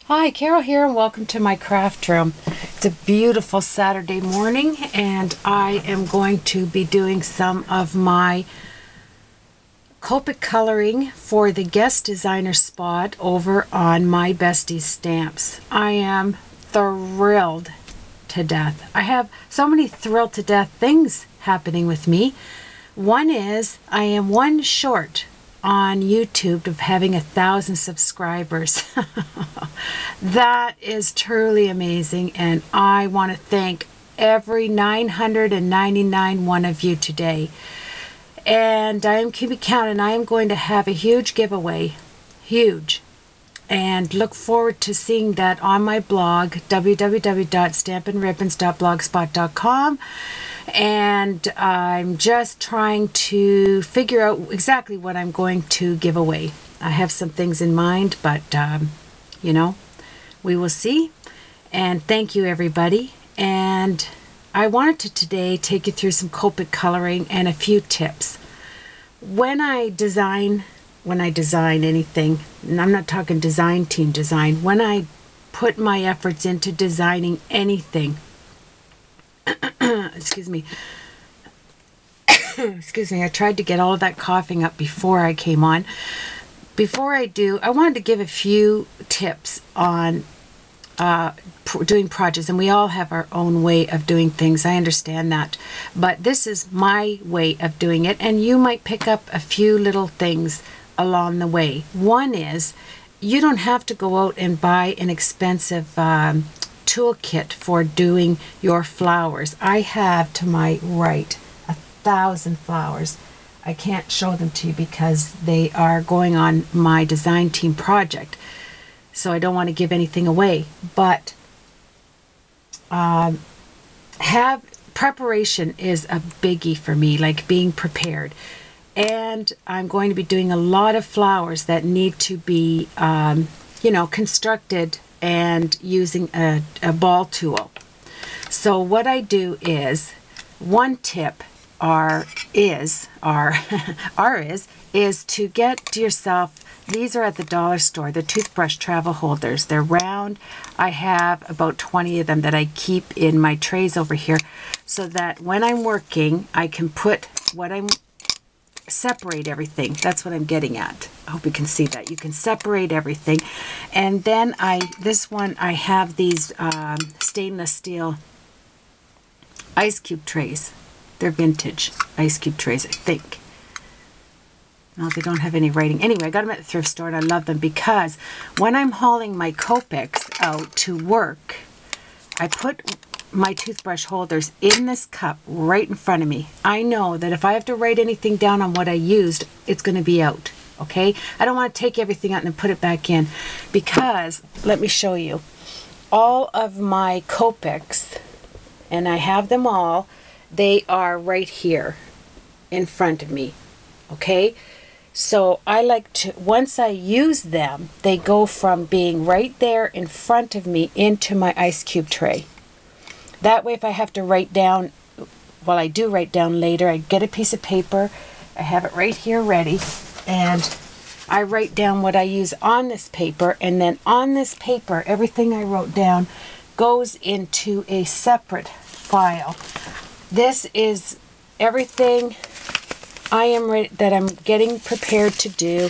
Hi, Carol here, and welcome to my craft room. It's a beautiful Saturday morning, and I am going to be doing some of my Copic coloring for the guest designer spot over on My Bestie Stamps. I am thrilled to death. I have so many thrilled to death things happening with me. One is I am one short on YouTube of having 1,000 subscribers. That is truly amazing, and I want to thank every 999 one of you today. And I am keeping count, and I am going to have a huge giveaway, huge, and look forward to seeing that on my blog, www.stampandribbons.blogspot.com. And I'm just trying to figure out exactly what I'm going to give away. I have some things in mind, but we will see. And thank you, everybody. And I wanted to today take you through some Copic coloring and a few tips. When I design anything, and I'm not talking design team design, when I put my efforts into designing anything, excuse me, I tried to get all of that coughing up before I came on. Before I do, I wanted to give a few tips on doing projects, and we all have our own way of doing things. I understand that, but this is my way of doing it, and you might pick up a few little things along the way. One is you don't have to go out and buy an expensive toolkit for doing your flowers. I have to my right 1,000 flowers. I can't show them to you because they are going on my design team project, so I don't want to give anything away. But preparation is a biggie for me, like being prepared. And I'm going to be doing a lot of flowers that need to be constructed and using a ball tool. So what I do is, one tip is to get yourself, these are at the dollar store, the toothbrush travel holders. They're round. I have about 20 of them that I keep in my trays over here, so that when I'm working, I can put separate everything. That's what I'm getting at. I hope you can see that. You can separate everything. And then I have these stainless steel ice cube trays. They're vintage ice cube trays, I think. No, they don't have any writing. Anyway, I got them at the thrift store, and I love them because when I'm hauling my Copics out to work, I put my toothbrush holders in this cup right in front of me. I know that if I have to write anything down on what I used, it's going to be out, okay? I don't want to take everything out and then put it back in, because, let me show you, all of my Copics, and I have them all, they are right here in front of me, okay? So I like to, once I use them, they go from being right there in front of me into my ice cube tray. That way, if I have to write down, well, I do write down later, I get a piece of paper, I have it right here ready, and I write down what I use on this paper, and then on this paper, everything I wrote down goes into a separate file. This is everything that I'm getting prepared to do.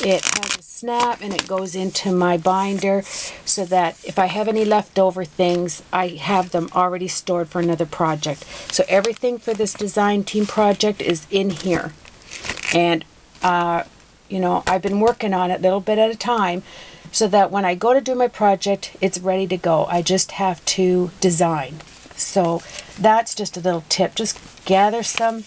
It has a snap, and it goes into my binder, so that if I have any leftover things, I have them already stored for another project. So everything for this design team project is in here. And I've been working on it a little bit at a time, so that when I go to do my project, it's ready to go. I just have to design. So that's just a little tip. Just gather some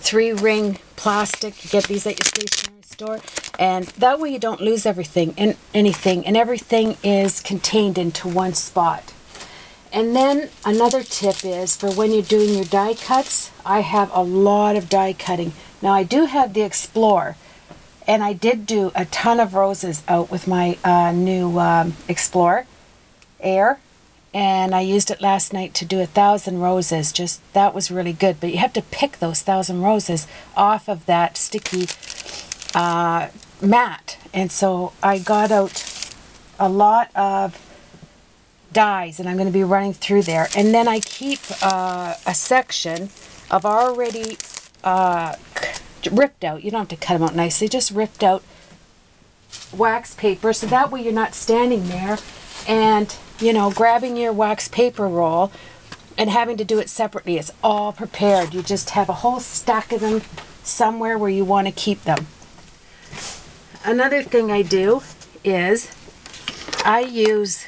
3-ring plastic. You get these at your stationery store, and that way you don't lose everything and everything is contained into one spot. And then another tip is for when you're doing your die cuts. I have a lot of die cutting. Now I do have the Explorer, and I did do a ton of roses out with my new Explorer Air. And I used it last night to do 1,000 roses. That was really good. But you have to pick those 1,000 roses off of that sticky mat. And so I got out a lot of dies, and I'm going to be running through there. And then I keep a section of already ripped out. You don't have to cut them out nicely, just ripped out wax paper, so that way you're not standing there and, you know, grabbing your wax paper roll and having to do it separately. It's all prepared. You just have a whole stack of them somewhere where you want to keep them. Another thing I do is I use,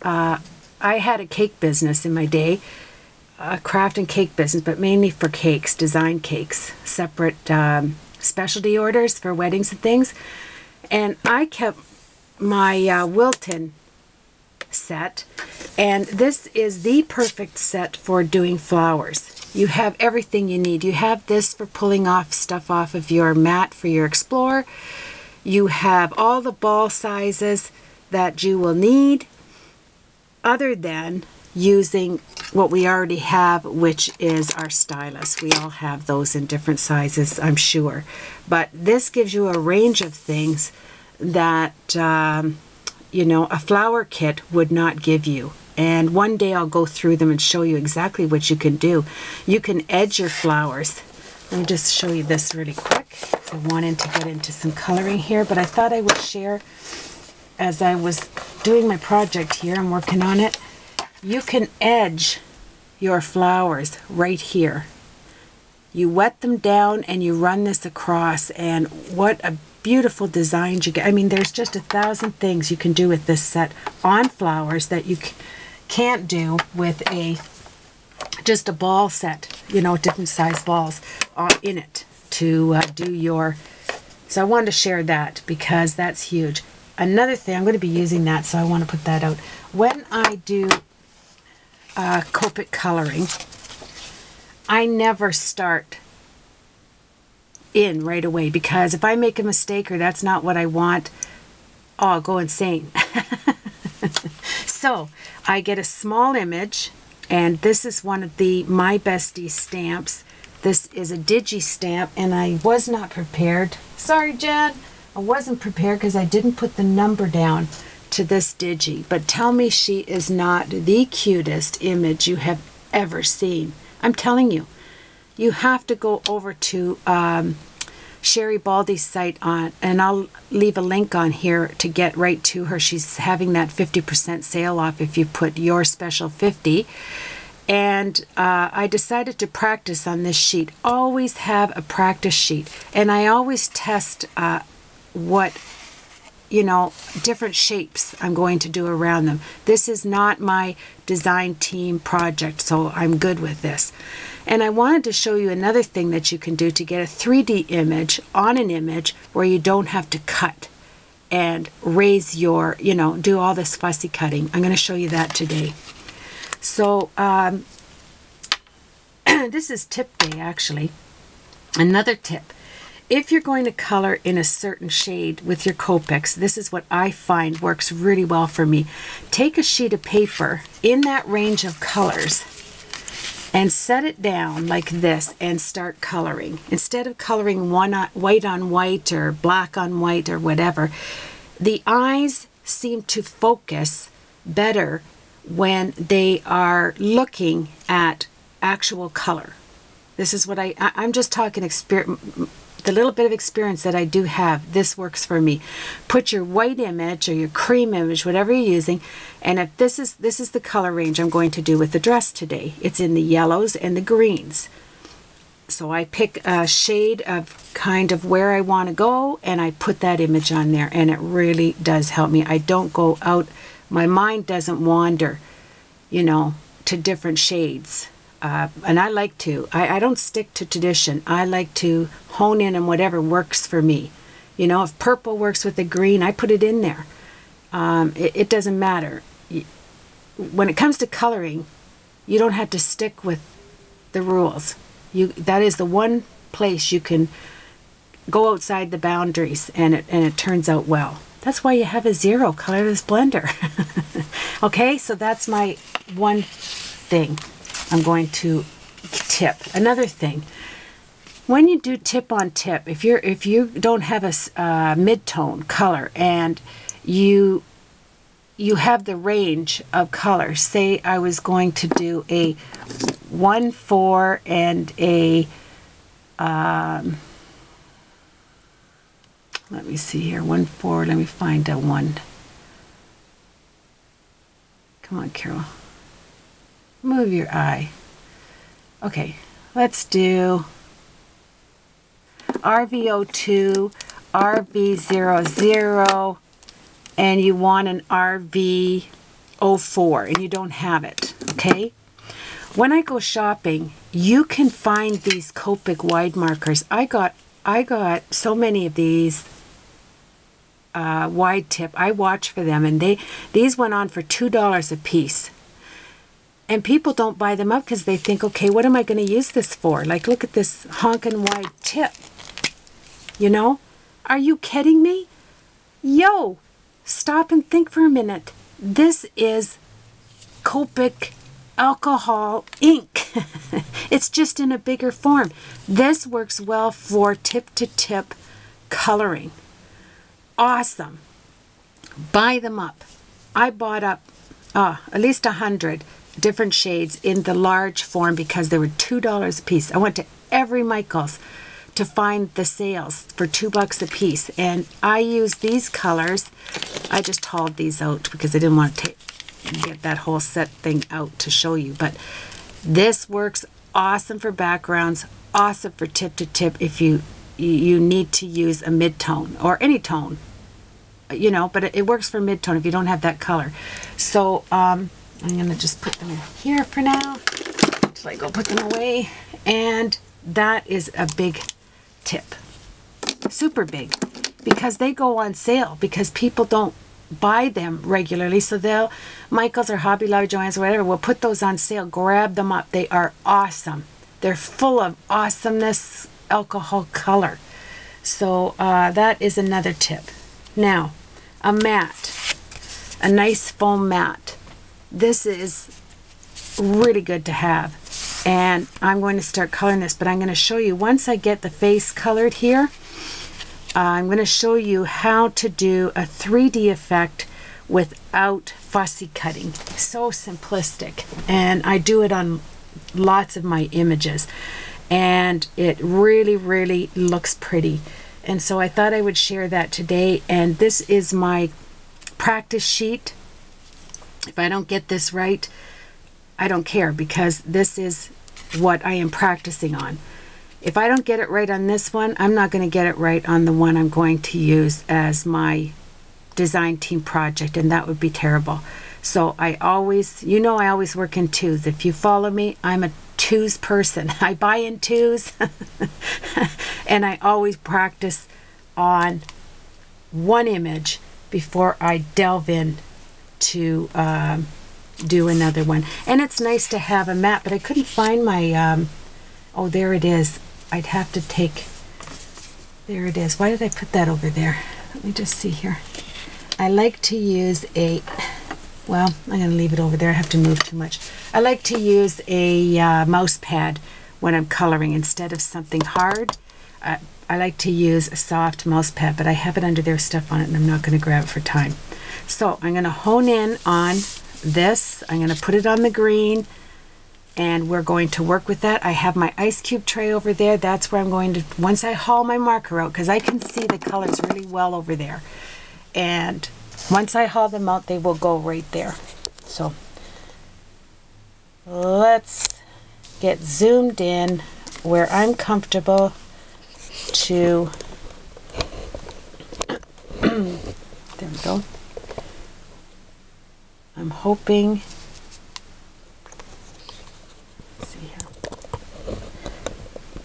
I had a cake business in my day, a craft and cake business, but mainly for cakes, design cakes, separate specialty orders for weddings and things. And I kept my Wilton set, and this is the perfect set for doing flowers. You have everything you need. You have this for pulling off stuff off of your mat for your Explorer. You have all the ball sizes that you will need, other than using what we already have, which is our stylus. We all have those in different sizes, I'm sure. But this gives you a range of things that, you know, a flower kit would not give you. And one day I'll go through them and show you exactly what you can do. You can edge your flowers. Let me just show you this really quick. I wanted to get into some coloring here, but I thought I would share as I was doing my project here. I'm working on it. You can edge your flowers right here. You wet them down and you run this across, and what a beautiful designs you get. I mean, there's just 1,000 things you can do with this set on flowers that you can't do with just a ball set, you know, different size balls in it to do your. So I wanted to share that because that's huge. Another thing, I'm going to be using that, so I want to put that out. When I do Copic coloring, I never start in right away, because if I make a mistake or that's not what I want, I'll go insane. So I get a small image, and this is one of the My Bestie stamps. This is a digi stamp, and I was not prepared. Sorry, Jen. I wasn't prepared because I didn't put the number down to this digi. But tell me she is not the cutest image you have ever seen. I'm telling you. You have to go over to Sherry Baldy's site and I'll leave a link on here to get right to her. She's having that 50% sale off if you put your special 50. And I decided to practice on this sheet. Always have a practice sheet. And I always test what, you know, different shapes I'm going to do around them. This is not my design team project, so I'm good with this. And I wanted to show you another thing that you can do to get a 3D image on an image where you don't have to cut and raise your, you know, do all this fussy cutting. I'm going to show you that today. So this is tip day, actually. Another tip. If you're going to color in a certain shade with your Copics, this is what I find works really well for me. Take a sheet of paper in that range of colors and set it down like this and start coloring. Instead of coloring white on white or black on white or whatever, the eyes seem to focus better when they are looking at actual color. This is what I'm just talking the little bit of experience that I do have. This works for me. Put your white image or your cream image, whatever you're using, and if this is the color range I'm going to do with the dress today. It's in the yellows and the greens. So I pick a shade of kind of where I want to go, and I put that image on there, and it really does help me. I don't go out, my mind doesn't wander, you know, to different shades. And I like to. I don't stick to tradition. I like to hone in on whatever works for me. You know, if purple works with the green, I put it in there. It doesn't matter. When it comes to coloring, you don't have to stick with the rules. That is the one place you can go outside the boundaries, and it turns out well. That's why you have a zero colorless blender. Okay, so that's my one thing I'm going to tip. Another thing, when you do tip on tip, if you don't have a mid-tone color and you you have the range of colors. Say I was going to do a 1-4 and a let me see here, 1-4, let me find a 1. Come on, Carol. Move your eye. Okay, let's do RV02, RV00, and you want an RV04 and you don't have it, okay? When I go shopping, you can find these Copic wide markers. I got so many of these wide tip. I watch for them, and these went on for $2 a piece. And people don't buy them up because they think, okay, what am I going to use this for? Like, look at this honkin' wide tip. You know? Are you kidding me? Yo, stop and think for a minute. This is Copic alcohol ink. It's just in a bigger form. This works well for tip-to-tip coloring. Awesome. Buy them up. I bought up at least 100 different shades in the large form because they were $2 a piece. I went to every Michael's to find the sales for $2 a piece, and I used these colors. I just hauled these out because I didn't want to get that whole set thing out to show you, but this works awesome for backgrounds, awesome for tip-to-tip if you need to use a mid-tone or any tone, you know, but it works for mid-tone if you don't have that color. So I'm going to just put them in here for now until I go put them away. And that is a big tip. Super big. Because they go on sale. Because people don't buy them regularly. So they'll, Michael's or Hobby Lobby, Joann's or whatever, will put those on sale. Grab them up. They are awesome. They're full of awesomeness, alcohol color. So that is another tip. Now, a mat. A nice foam mat. This is really good to have, and I'm going to start coloring this, but I'm going to show you once I get the face colored here. I'm going to show you how to do a 3D effect without fussy cutting. So simplistic, and I do it on lots of my images, and it really looks pretty. And so I thought I would share that today, and this is my practice sheet. If I don't get this right, I don't care, because this is what I am practicing on. If I don't get it right on this one, I'm not going to get it right on the one I'm going to use as my design team project, and that would be terrible. So I always, you know, I always work in twos. If you follow me, I'm a twos person. I buy in twos and I always practice on one image before I delve in to do another one. And it's nice to have a mat, but I couldn't find my oh, there it is. I'd have to take, there it is. Why did I put that over there? Let me just see here. I like to use a, well, I'm going to leave it over there. I have to move too much. I like to use a mouse pad when I'm coloring instead of something hard. I like to use a soft mouse pad, but I have it under there, stuff on it, and I'm not going to grab it for time. So I'm going to hone in on this. I'm going to put it on the green, and we're going to work with that. I have my ice cube tray over there. That's where I'm going to, once I haul my marker out, because I can see the colors really well over there. And once I haul them out, they will go right there. So let's get zoomed in where I'm comfortable to, there we go. I'm hoping, let's see here.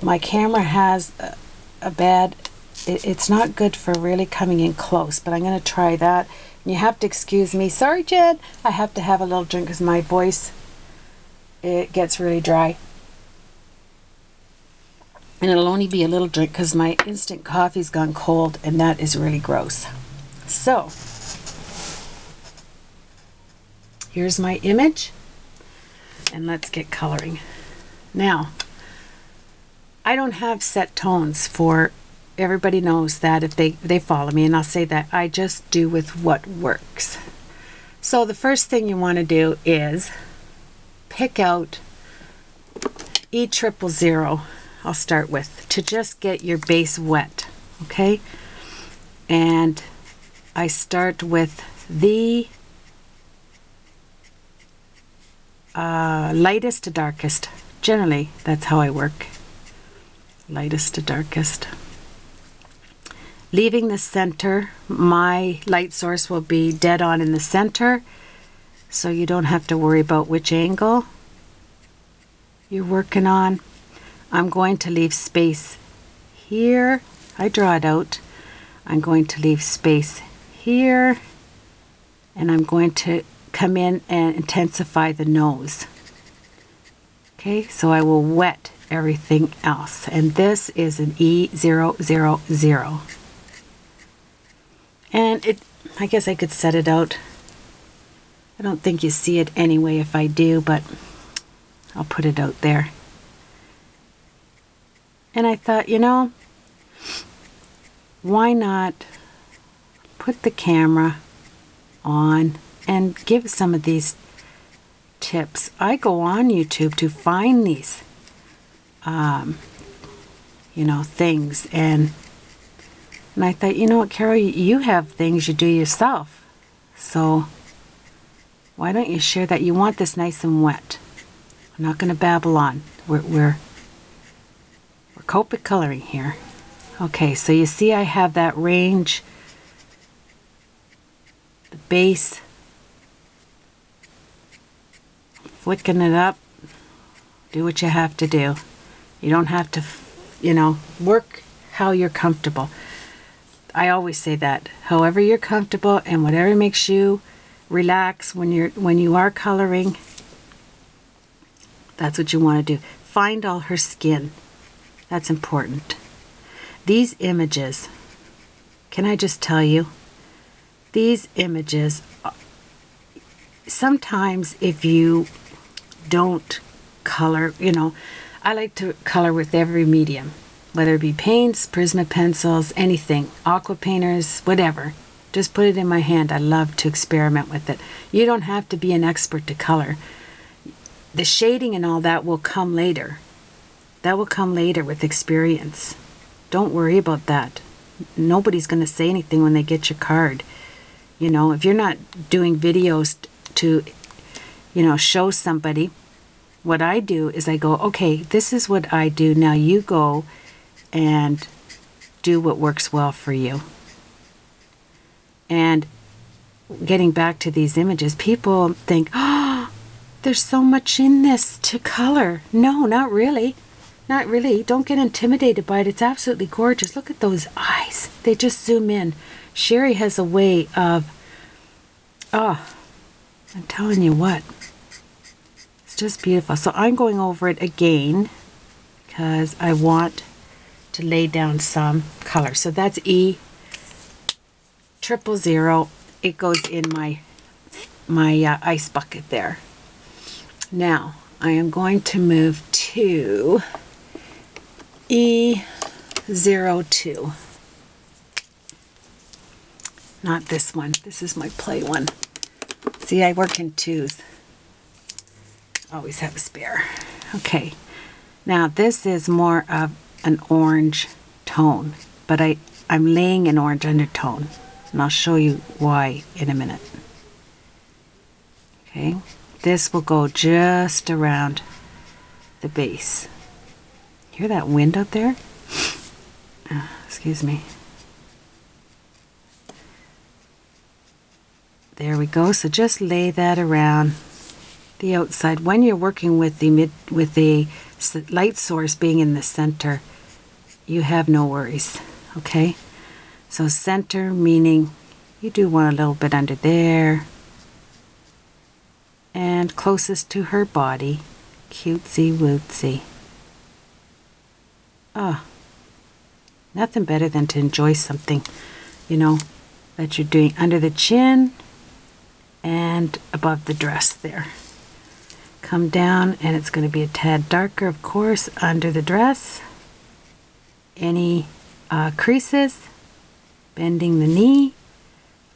My camera has a bad, it's not good for really coming in close, but I'm going to try that. And you have to excuse me. Sorry, Jen. I have to have a little drink because my voice, it gets really dry. And it'll only be a little drink because my instant coffee's gone cold, and that is really gross. So, here's my image, and let's get coloring. Now, I don't have set tones for, everybody knows that if they follow me, and I'll say that I just do with what works. So the first thing you want to do is pick out E000, I'll start with, to just get your base wet, okay? And I start with the lightest to darkest. Generally, that's how I work. Lightest to darkest. Leaving the center, my light source will be dead on in the center, so you don't have to worry about which angle you're working on. I'm going to leave space here. I draw it out. I'm going to leave space here, and I'm going to come in and intensify the nose. Okay, so I will wet everything else, and this is an E000. And I guess I could set it out. I don't think you see it anyway if I do, but I'll put it out there. And I thought, you know, why not put the camera on and give some of these tips. I go on YouTube to find these, you know, things. And I thought, you know what, Carol, you have things you do yourself. So why don't you share that? You want this nice and wet. I'm not going to babble on. We're Copic coloring here. Okay, so you see I have that range, the base, flicking it up. Do what you have to do. You don't have to, you know, work how you're comfortable. I always say that. However you're comfortable and whatever makes you relax when you are coloring, that's what you want to do. Find all her skin. That's important. These images, can I just tell you, these images, sometimes if you don't color, you know, I like to color with every medium, whether it be paints, Prisma pencils, anything, aqua painters, whatever. Just put it in my hand. I love to experiment with it. You don't have to be an expert to color. The shading and all that will come later. That will come later with experience. Don't worry about that. Nobody's going to say anything when they get your card. You know, if you're not doing videos to, you know, show somebody, what I do is I go, okay, this is what I do. Now you go and do what works well for you. And getting back to these images, people think, oh, there's so much in this to color. No, not really. Not really. Don't get intimidated by it. It's absolutely gorgeous. Look at those eyes. They just zoom in. Sherry has a way of, oh, I'm telling you what. It's just beautiful. So I'm going over it again because I want to lay down some color. So that's E000. It goes in my ice bucket there. Now I am going to move to E02. Not this one. This is my play one. See, I work in twos. Always have a spare. Okay. Now this is more of an orange tone, but I'm laying an orange undertone, and I'll show you why in a minute. Okay. This will go just around the base. Hear that wind out there? Excuse me. There we go. So just lay that around the outside. When you're working with the light source being in the center, you have no worries. Okay? So center meaning you do want a little bit under there. And closest to her body. Cutesy wootsy. Ah, nothing better than to enjoy something, you know, that you're doing under the chin and above the dress there. Come down, and it's going to be a tad darker, of course, under the dress. Any creases, bending the knee,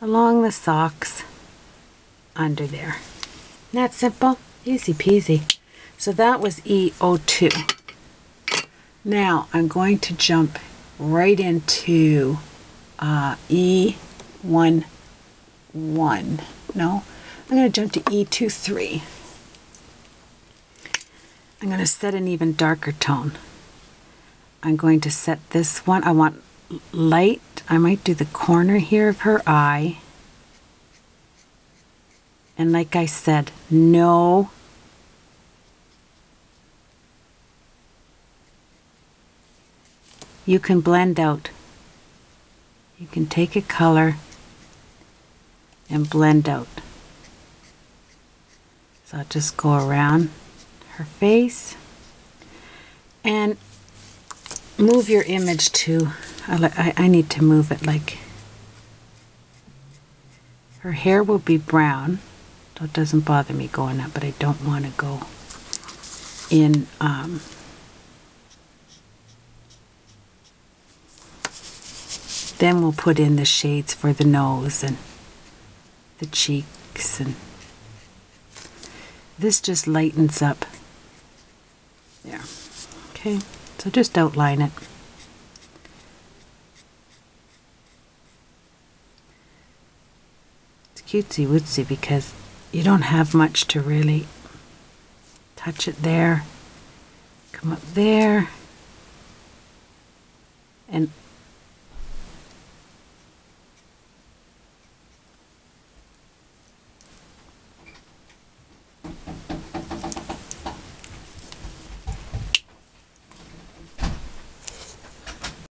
along the socks, under there. Isn't that simple? Easy peasy. So that was E02. Now I'm going to jump right into E11. No, I'm going to jump to E23. I'm going to set an even darker tone. I'm going to set this one. I want light. I might do the corner here of her eye. And like I said, no you can blend out. You can take a color and blend out. So I'll just go around her face and move your image to, I need to move it like, her hair will be brown, so it doesn't bother me going up, but I don't want to go in then we'll put in the shades for the nose and the cheeks, and this just lightens up there. Okay, so just outline it. It's cutesy wootsy because you don't have much to really touch it there. Come up there. And